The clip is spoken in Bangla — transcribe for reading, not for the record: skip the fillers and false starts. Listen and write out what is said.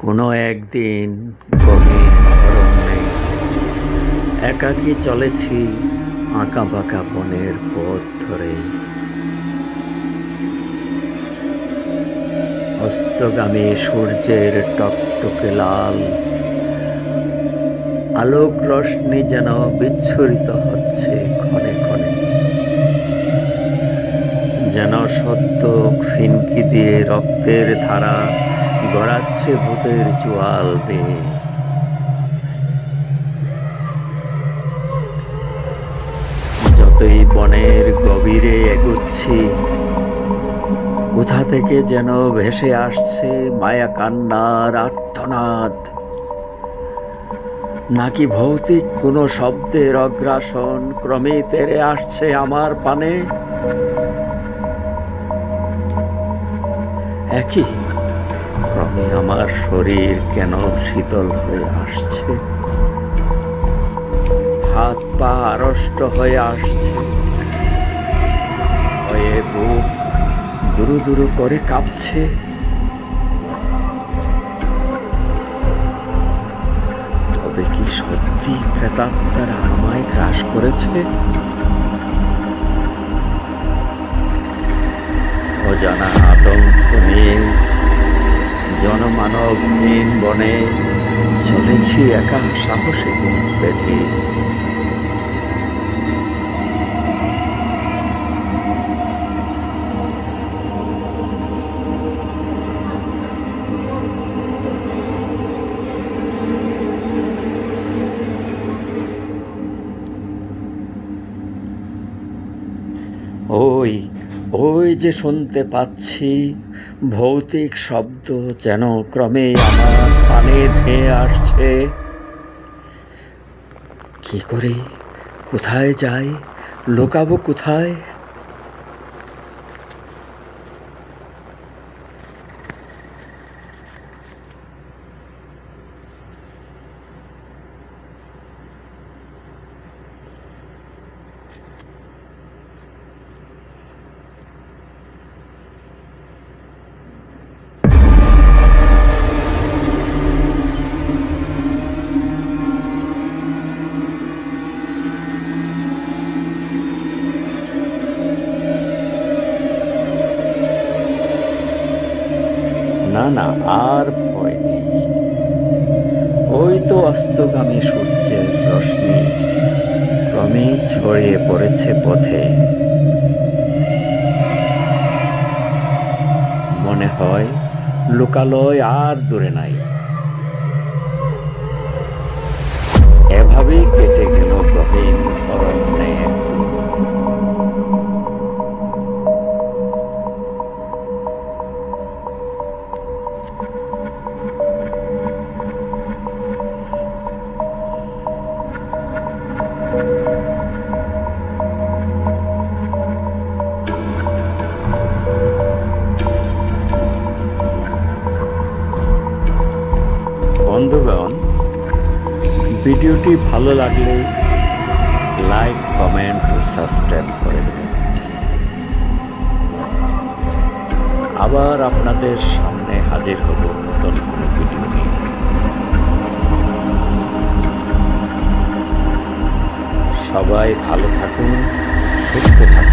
কোনো একদিন গহীন অরণ্যে একাকী চলেছি আঁকাবাঁকা বনের পথ ধরে। অস্তগামী সূর্যের টকটকে লাল আলোক রশ্মি যেন বিচ্ছুরিত হচ্ছে ক্ষণে ক্ষণে, যেন সত্য ফিনকি দিয়ে রক্তের ধারা গড়াচ্ছে ভূতের জোয়াল বেয়ে। যতই বনের গভীরে এগোচ্ছি, কোথা থেকে যেন ভেসে আসছে মায়া কান্নার আর্তনাদ, নাকি ভৌতিক কোনো শব্দের অগ্রাসন ক্রমে তেরে আসছে আমার পানে। একই ক্রমে আমার শরীর কেন শীতল হয়ে আসছে, হাত পা আড়ষ্ট হয়ে আসছে, হয়ে বুক দুরু দুরু করে কাঁপছে। তবে কি সত্যি প্রেতাত্মারা আমায় গ্রাস করেছে? অজানা আতঙ্ক নিয়ে জনমানবহীন বনে চলেছি একা সাহসে বুক বেঁধে। ওই ওই যে শুনতে পাচ্ছি ভৌতিক শব্দ, যেন ক্রমে আমার পানে ধেয়ে আসছে। কি করে, কোথায় যাই, লুকাবো কোথায়? না না, আর ভয় নেই। ওই তো অস্তগামী সূর্যের রশ্মি ক্রমেই ছড়িয়ে পড়েছে পথে। মনে হয় লোকালয় আর দূরে নাই। এভাবেই কেটে গেল গহীন অরণ্যে একদিন। বন্ধুগণ, ভিডিওটি ভালো লাগলে লাইক, কমেন্ট ও সাবস্ক্রাইব করে দেবেন। আবার আপনাদের সামনে হাজির হব নতুন কোনো ভিডিও নিয়ে। সবাই ভালো থাকুন, সুস্থ থাকুন।